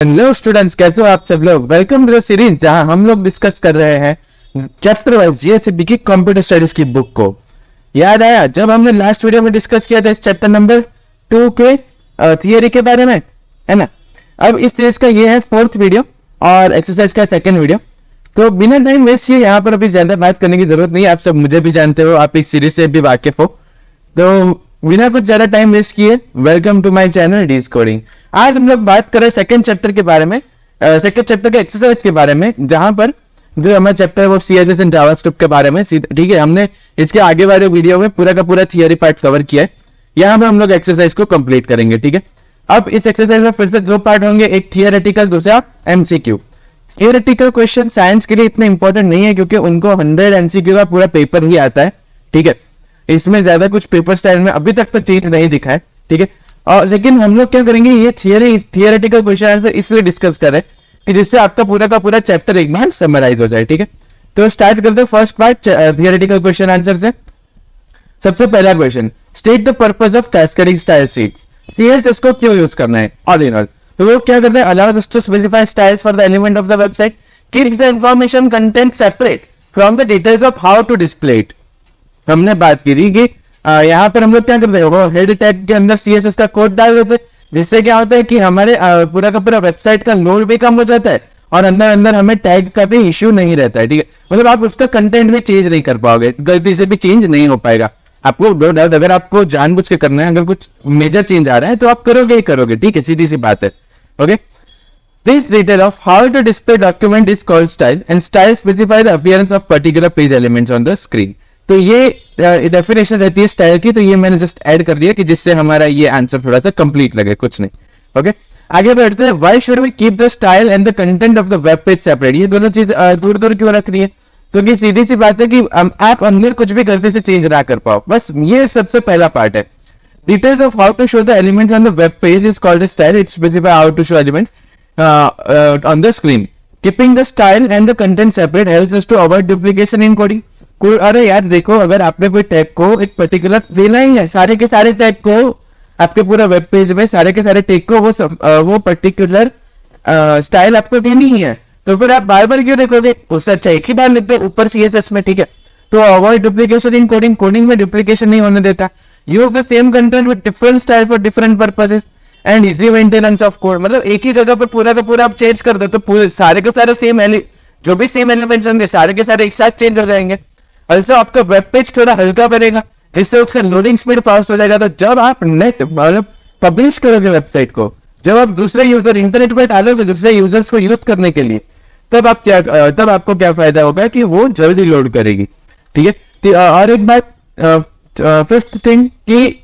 Hello students, कैसे हो आप सब लोग। वेलकम टू द सीरीज जहां हम लोग डिस्कस कर रहे हैं चैप्टर वाइज जीएसबी की कंप्यूटर स्टडीज की बुक को। याद आया जब हमने लास्ट वीडियो में डिस्कस किया था इस चैप्टर नंबर 2 के थियरी के बारे में, है ना। अब इस सीरीज का ये है 4th वीडियो और एक्सरसाइज का 2nd वीडियो। तो बिना टाइम वेस्ट किए यहाँ पर अभी ज्यादा बात करने की जरूरत नहीं है। आप सब मुझे भी जानते हो, आप इस सीरीज से भी वाकिफ हो, तो बिना कुछ ज्यादा टाइम वेस्ट किए welcome to my channel D coding. आज हम लोग बात करें 2nd चैप्टर के बारे में, 2nd चैप्टर के एक्सरसाइज के बारे में, जहां पर जो हमारा चैप्टर है वो CSS एंड जावास्क्रिप्ट के बारे में। ठीक है, हमने इसके आगे वाले वीडियो में पूरा का पूरा थियरी पार्ट कवर किया है। यहाँ पे हम लोग एक्सरसाइज को कंप्लीट करेंगे। ठीक है, अब इस एक्सरसाइज में फिर से 2 पार्ट होंगे, एक थियरेटिकल, दूसरा MCQ। थियरेटिकल क्वेश्चन साइंस के लिए इतने इंपॉर्टेंट नहीं है क्योंकि उनको 100 MCQ का पूरा पेपर ही आता है। ठीक है, इसमें ज्यादा कुछ पेपर स्टाइल में अभी तक तो चेंज नहीं दिखा है। ठीक है, और लेकिन हम लोग क्या करेंगे, ये थियरेटिकल क्वेश्चन आंसर इसलिए डिस्कस करें कि जिससे आपका पूरा का पूरा चैप्टर एक बार समराइज हो जाए। ठीक है, तो स्टार्ट करते हैं first part theoretical question answer से। सबसे पहला question, state the purpose of cascading style sheets. CSS को क्यों यूज करना है ऑल इन ऑल। तो वो क्या करते हैं, allow us to specify styles for the element of the website, keep the information content separate from the details of how to display it. हमने बात की थी कि यहाँ पर हम लोग क्या करते हैं, वो हेड टैग के अंदर CSS का कोड डाल देते हैं, जिससे क्या होता है कि हमारे पूरा का पूरा वेबसाइट का लोड भी कम हो जाता है और अंदर अंदर हमें टैग का भी इश्यू नहीं रहता है। ठीक है, मतलब आप उसका कंटेंट भी चेंज नहीं कर पाओगे, गलती से भी चेंज नहीं हो पाएगा। आपको अगर आपको जानबूझ के करना है, अगर कुछ मेजर चेंज आ रहा है तो आप करोगे ही करोगे। ठीक है, सीधी सी बात है। Okay, this detail of how to display document is called style and style specify the appearance of particular page elements on the screen. तो ये डेफिनेशन रहती है स्टाइल की, तो ये मैंने जस्ट ऐड कर दिया कि जिससे हमारा ये आंसर थोड़ा सा कंप्लीट लगे, कुछ नहीं। ओके, आगे बढ़ते हैं। Why should we keep the style and the content of the web page separate. ये दोनों चीज दूर दूर क्यों रख रही है, क्योंकि सीधी सी बात है कि आप अंदर कुछ भी गलती से चेंज ना कर पाओ, बस ये सबसे पहला पार्ट है। Details of how to show the elements on the web page is called style. It specify how to show elements on the screen. Keeping the style and the content separate helps us to avoid duplication in coding. अरे यार देखो, अगर आपने कोई tag को एक particular देना ही है, सारे के सारे टैग को आपके पूरा वेब पेज में सारे के सारे टैग को वो पर्टिकुलर स्टाइल आपको देनी ही है, तो फिर आप बार बार क्यों लिखोगे, उससे अच्छा एक ही बार लिखते ऊपर CSS में। ठीक है, तो avoid duplication in coding, coding में डुप्लीकेशन नहीं होने देता। Use the same content with different style for different purposes and easy maintenance of code. मतलब एक ही जगह पर पूरा का पूरा आप चेंज कर दो तो पूरे सारे के सारे जो भी सेम एलिमेंट्स होंगे सारे के सारे एक साथ चेंज हो जाएंगे। also आपका वेब पेज थोड़ा हल्का बनेगा, जिससे उसका लोडिंग स्पीड फास्ट हो जाएगा। तो जब आप नेट मतलब पब्लिश करोगे वेबसाइट को, जब आप दूसरे यूजर इंटरनेट पर डालोगे दूसरे यूजर्स को यूज करने के लिए, तब आपको क्या फायदा होगा कि वो जल्दी लोड करेगी। ठीक है, और एक बात, 5th थिंग कि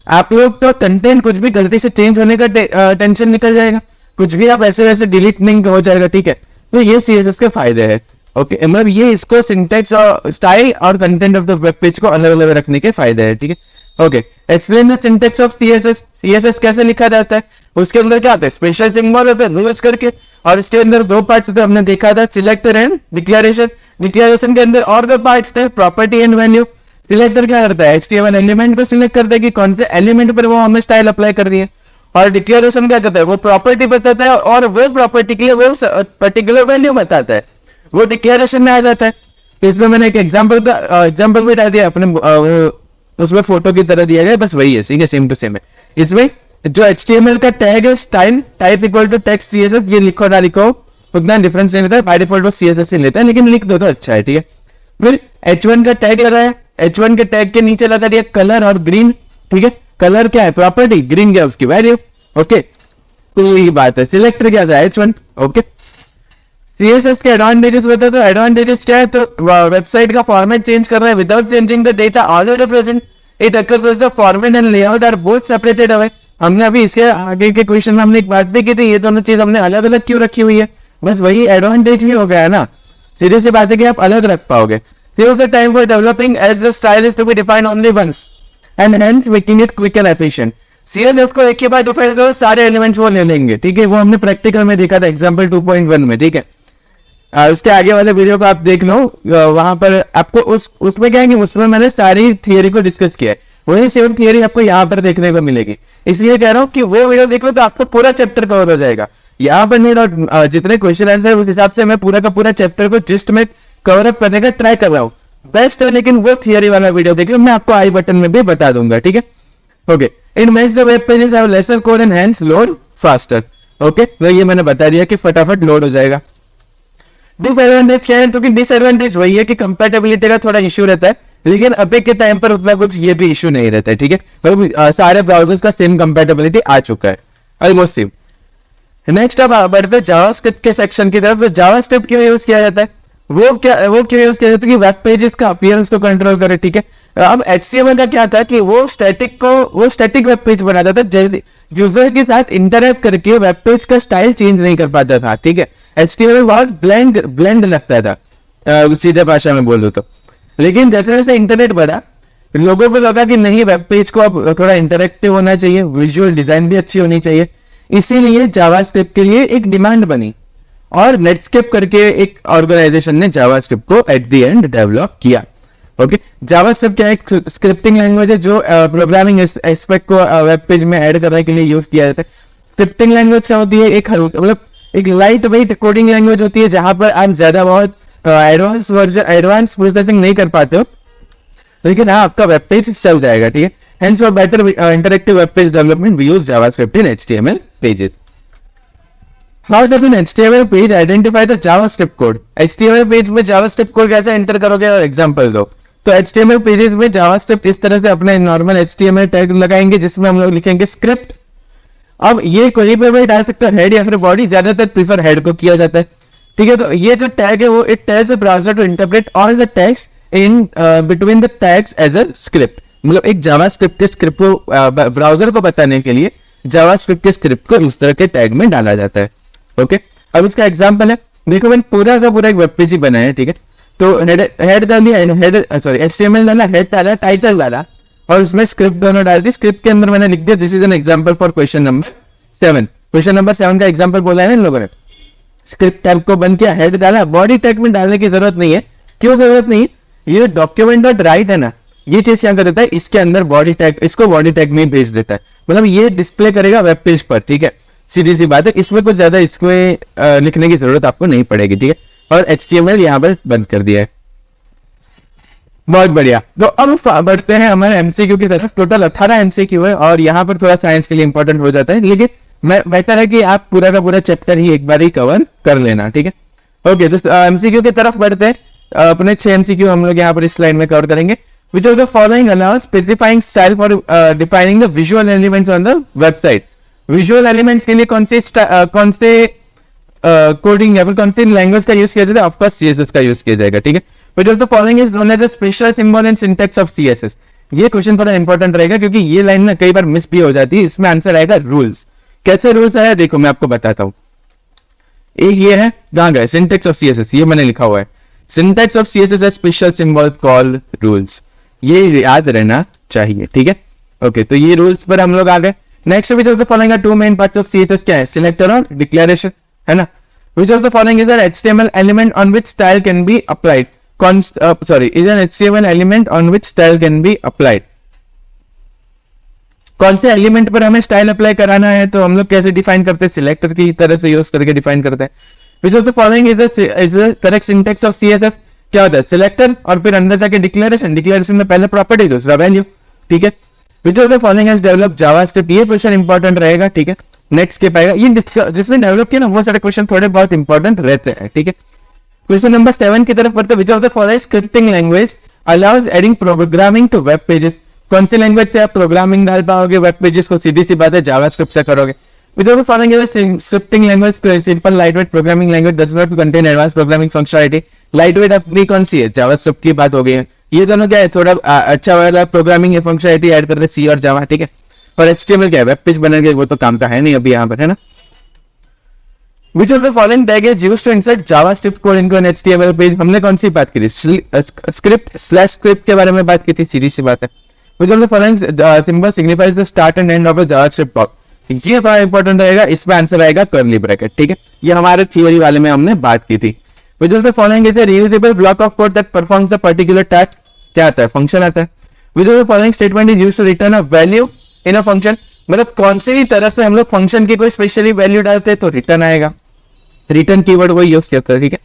आप लोग तो कंटेंट कुछ भी गलती से चेंज होने का टेंशन निकल जाएगा, कुछ भी आप ऐसे वैसे डिलीट नहीं हो जाएगा। ठीक है, तो ये CSS के फायदे हैं। ओके, मतलब ये इसको सिंटैक्स और स्टाइल और content of the web page को अलग अलग रखने के फायदे हैं। ठीक है, okay, explain the syntax of CSS कैसे लिखा जाता है। उसके अंदर क्या आता है, स्पेशल सिंबल होता है रूल्स करके, और इसके अंदर 2 पार्ट्स होते हैं, हमने देखा था, सिलेक्टर एंड डिक्लेरेशन। डिक्लेरेशन के अंदर और 2 पार्ट्स थे, प्रॉपर्टी एंड वैल्यू। सिलेक्टर क्या करता है, HTML एलिमेंट को सिलेक्ट करता है कि कौन से एलिमेंट पर वो हमें स्टाइल अप्लाई कर रही है, और डिक्लेरेशन क्या करता है, वो प्रॉपर्टी बताता है और वो प्रॉपर्टी के लिए वो पर्टिकुलर वैल्यू बताता है, वो डिक्लेरेशन में आ जाता है। इसमें मैंने एक एग्जांपल भी डाल दिया अपने, उसमें फोटो की तरह दिया गया, बस वही है, ठीक है, सेम टू सेम है। इसमें जो HTML का टैग है, style type equal to text CSS, ये लिखो ना लिखो उतना डिफरेंस नहीं लेता है, बाय डिफॉल्ट वो CSS से लेता है, लेकिन लिख दो तो अच्छा है। ठीक है, फिर H1 का टैग लगाया, H1 के टैग के नीचे लगा दिया कलर और ग्रीन। ठीक है, कलर क्या है, प्रॉपर्टी, ग्रीन क्या उसकी वैल्यू। ओके, तो यही बात है। सिलेक्टर क्या था, H1। ओके, CSS के एडवांटेजेस बता दो। एडवांटेजेस क्या है, तो वेबसाइट का फॉर्मेट चेंज कर रहा है without changing the data already present. It occurs the format and layout are both separated away. हमने अभी इसके आगे के क्वेश्चन में हमने एक बात भी की थी, ये दोनों चीज हमने अलग अलग क्यों रखी हुई है, बस वही एडवांटेज भी हो गया ना। सीधे सी बात है कि आप अलग रख पाओगे। Saves the time for developing as the style is to be defined only once and hence making it quick and efficient. CSS को एक ही बार डिफाइन करो, सारे एलिमेंट्स वो ले लेंगे। ठीक है, वो हमने प्रैक्टिकल में देखा था एग्जांपल 2.1 में। ठीक है, उसके आगे वाले वीडियो को आप देख लो, वहां पर आपको उसमें क्या है कि उसमें मैंने सारी थियरी को डिस्कस किया है। वही सेम थियरी आपको यहाँ पर देखने को मिलेगी। इसलिए कह रहा हूँ कि वो वीडियो देख लो तो आपको पूरा चैप्टर कवर हो जाएगा। यहाँ पर नीड और जितने क्वेश्चन आंसर उस हिसाब से मैं पूरा का पूरा चैप्टर को जिस्ट में कवर अप करने का ट्राई कर रहा हूँ। बेस्ट है, लेकिन वो थियरी वाला वीडियो देख लो, मैं आपको आई बटन में भी बता दूंगा, ठीक है। Okay, in makes the web pages have laser code and hence load faster. Okay, तो ये मैंने बता दिया कि फटाफट लोड हो जाएगा। डिसएडवांटेज क्या है, तो कि डिसएडवांटेज वही है कि कंपैटिबिलिटी का थोड़ा इश्यू रहता है, लेकिन अभी के टाइम पर उतना कुछ ये भी इश्यू नहीं रहता है, ठीक है। तो सारे ब्राउजर्स का सेम कंपैटिबिलिटी आ चुका है, ऑलमोस्ट सेम। नेक्स्ट अब बढ़ते हैं जावास्क्रिप्ट के सेक्शन की तरफ। तो जावास्क्रिप्ट क्यों यूज किया जाता है, वो क्यों यूज किया जाता है कि वेब पेजेस का अपीयरेंस को कंट्रोल करे, ठीक है। अब HTML का क्या था कि वो स्टैटिक वेब पेज बनाता था, यूजर के साथ इंटरेक्ट करके वेब पेज का स्टाइल चेंज नहीं कर पाता था, ठीक है। HTML बहुत ब्लेंड लगता था, सीधे भाषा में बोलूं तो। लेकिन जैसे जैसे इंटरनेट बढ़ा, लोगों को लगा कि नहीं, वेब पेज को अब थोड़ा इंटरेक्टिव होना चाहिए, विजुअल डिजाइन भी अच्छी होनी चाहिए, इसीलिए जावास्क्रिप्ट के लिए एक डिमांड बनी और नेटस्केप करके एक ऑर्गेनाइजेशन ने जावास्क्रिप्ट को एट द एंड डेवलप किया। ओके, जावास्क्रिप्ट क्या एक स्क्रिप्टिंग लैंग्वेज है जो प्रोग्रामिंग एस्पेक्ट को वेब पेज में ऐड करने के लिए यूज किया जाता है। स्क्रिप्टिंग लैंग्वेज क्या होती है, मतलब एक लाइट वेट कोडिंग लैंग्वेज होती है जहां पर आप ज्यादा बहुत एडवांस प्रोसेसिंग नहीं कर पाते हो, लेकिन हाँ आपका वेब पेज चल जाएगा, ठीक है। Hence for better interactive web page development we use JavaScript in HTML pages. How does an HTML page identify the JavaScript code? HTML page में JavaScript कोड कैसे एंटर करोगे और एग्जांपल दो। तो HTML पेजेस में JavaScript इस तरह से अपने नॉर्मल HTML टैग लगाएंगे जिसमें हम लोग लिखेंगे स्क्रिप्ट। अब ये कोई भी डाल सकता है, हेड या फिर बॉडी, ज्यादातर प्रीफर हेड को किया जाता है, ठीक है। तो ये जो टैग है वो it tells the browser to interpret all the tags in between the tags as a script. मतलब एक जावास्क्रिप्ट के स्क्रिप्ट को ब्राउजर को बताने के लिए जावास्क्रिप्ट के स्क्रिप्ट को इस तरह के टैग में डाला जाता है। ओके, अब इसका एग्जांपल है, देखो मैंने पूरा का पूरा एक वेब पेज ही बनाया है, ठीक है। तो हेड डाल दिया, HTML डाला, हेड डाला, टाइटल डाला और उसमें स्क्रिप्ट दोनों डाल दी। स्क्रिप्ट के अंदर मैंने लिख दिया this is an example for question number 7। Question number 7 का एग्जांपल बोला है ना इन लोगों ने। स्क्रिप्ट टैग को बंद किया, हेड डाला, बॉडी टैग में डालने की जरूरत नहीं है। क्यों जरूरत नहीं? ये डॉक्यूमेंट डॉट राइट है ना, ये चीज क्या कर देता है, इसके अंदर बॉडी टैग, इसको बॉडी टैग में भेज देता है, मतलब ये डिस्प्ले करेगा वेब पेज पर, ठीक है। सीधी सी बात है, इसमें कुछ ज्यादा इसमें लिखने की जरूरत आपको नहीं पड़ेगी, ठीक है। और HTML यहाँ पर बंद कर दिया है, बहुत बढ़िया। तो अब बढ़ते हैं हमारे MCQ की तरफ। टोटल 18 MCQ है और यहाँ पर थोड़ा साइंस के लिए इंपॉर्टेंट हो जाता है, लेकिन बेहतर है कि आप पूरा का पूरा चैप्टर ही एक बार ही कवर कर लेना, ठीक है। ओके, तो MCQ की तरफ बढ़ते हैं। अपने 6 MCQ हम लोग यहाँ पर इस स्लाइड में कवर करेंगे। Which of the following allows specifying style for defining the visual elements on the website? Visual elements के लिए कौन से कोडिंग या फिर कौन सी लैंग्वेज का यूज किया जाता है? ऑफ कोर्स CSS का यूज किया जाएगा, ठीक है। Which of the following is known as a special symbol and syntax of CSS? ये क्वेश्चन थोड़ा इंपॉर्टेंट रहेगा क्योंकि ये लाइन ना कई बार मिस भी हो जाती है। इसमें आंसर आएगा रूल्स। कैसे रूल्स आया देखो मैं आपको बताता हूँ। एक ये है, कहाँ गए, सिंटेक्स ऑफ CSS, ये मैंने लिखा हुआ है। सिंटेक्स ऑफ CSS है स्पेशल सिंबल कॉल्ड रूल्स, ये याद रहना चाहिए, ठीक है। ओके, तो ये रूल्स पर हम लोग आ गए। Next, which of the following are two main parts of CSS? क्या है, सिलेक्टर और डिक्लेरेशन, है ना। Which of the following is an HTML element on which style can be applied? Is an HTML element on which style can be applied? कौन से element पर हमें style apply कराना है, तो हम लोग कैसे डिफाइन करते हैं? सिलेक्टर की तरह से यूज करके डिफाइन करते हैं। Which of the following is the correct syntax of CSS? क्या होता है, सिलेक्टर और फिर अंदर जाके डिक्लेरेशन, डिक्लेरेशन में पहले प्रॉपर्टी दूसरा वैल्यू, ठीक है। Which of the following has developed JavaScript? ये क्वेश्चन इंपॉर्टेंट रहेगा, ठीक है। नेक्स्ट के पाएगा, ये जिसमें डेवलप किया ना वो सारे क्वेश्चन थोड़े बहुत इंपॉर्टेंट रहते हैं, ठीक है। क्वेश्चन नंबर 7 की तरफ बढ़ते हैं। Which of the following scripting language allows adding programming to web pages? कौन सी लैंग्वेज से आप प्रोग्रामिंग डाल पाओगे वेब पेजेस को? सीधी सी बात है, जावास्क्रिप्ट से करोगे। Which of the following is a scripting language? Simple lightweight programming language does not contain advanced programming functionality. Lightweight अपनी कौन सी है? जावास्क्रिप्ट की बात हो गई है। ये दोनों क्या है, थोड़ा अच्छा वाला प्रोग्रामिंग फंक्शनलिटी ऐड कर रहे C और जावा, ठीक है। और HTML क्या है, वेब पेज बनाने वो तो काम का है नहीं अभी यहाँ पर, है ना। Which of the following tag is used to insert JavaScript code into an HTML page? हमने कौन सी बात की थी, स्क्रिप्ट के बारे में बात की थी, सीधी सी बात है। Which of the following symbol signifies the start and end of a JavaScript block? ये बड़ा इंपॉर्टेंट रहेगा, इसमें आंसर आएगा कर्ली ब्रैकेट, ठीक है। ये हमारे थ्योरी वाले में हमने बात की थी। Which of the following is a reusable block of code that performs a particular task? क्या आता है, फंक्शन आता है। Which of the following statement is used to return a value in a function? मतलब कौन सी ही तरह से हम लोग फंक्शन की कोई स्पेशली वैल्यू डालते हैं तो रिटर्न आएगा, रिटर्न कीवर्ड को यूज करते हैं, ठीक है।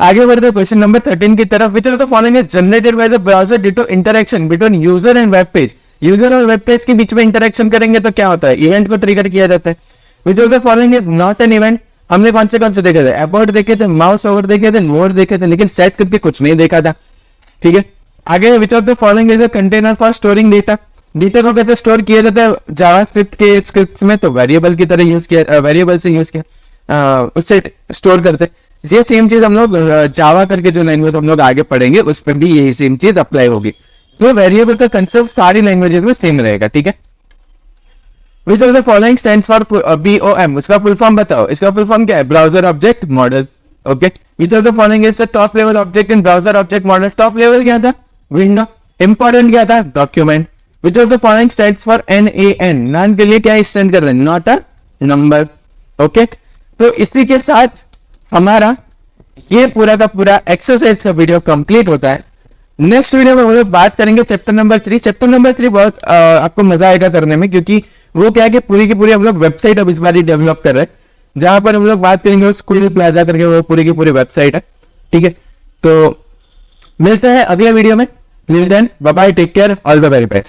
आगे बढ़ते हैं क्वेश्चन नंबर 13 की तरफ। Which of the following is generated by the browser due to interaction between user and web page. User और वेब पेज के बीच में इंटरेक्शन करेंगे तो क्या होता है, इवेंट को ट्रिगर किया जाता है। विच of the following is not an event. हमने कौन से देखे थे, अबाउट देखे थे, माउस ओवर देखे थे, मोर देखे थे, लेकिन सेट करके कुछ नहीं देखा था, ठीक है। आगे विच of the following is a container for storing data. Data को कैसे स्टोर किया जाता है जावास्क्रिप्ट के स्क्रिप्ट्स में, तो वेरिएबल की तरह यूज किया, वेरिएबल से यूज किया, उससे स्टोर करते। ये सेम चीज हम लोग जावा करके जो लैंग्वेज हम लोग आगे पढ़ेंगे उस पर भी यही सेम चीज अप्लाई होगी। तो वेरिएबल का कंसेप्ट सारी लैंग्वेजेस में सेम रहेगा, ठीक है। विच of the following stands for BOM। उसका फुल फॉर्म बताओ। इसका फुल फॉर्म क्या है, browser object model, okay. Which of the following is the top level object in browser object model. Top level क्या था, विंडो। इंपॉर्टेंट क्या था, document. Which of the following stands for NaN। नान के लिए क्या stand कर रहे हैं, नॉट अ नंबर, ओके। तो इसी के साथ हमारा ये पूरा का पूरा एक्सरसाइज का वीडियो कंप्लीट होता है। नेक्स्ट वीडियो में हम लोग बात करेंगे चैप्टर नंबर 3। चैप्टर नंबर 3 बहुत आपको मजा आएगा करने में, क्योंकि वो क्या है कि पूरी की पूरी हम लोग वेबसाइट अब इस बार डेवलप कर रहे हैं, जहां पर हम लोग बात करेंगे स्कूल प्लाजा करके, वो पूरी की पूरी वेबसाइट है, ठीक है। तो मिलते हैं अगले वीडियो में। Till then bye bye, take care, all the very best.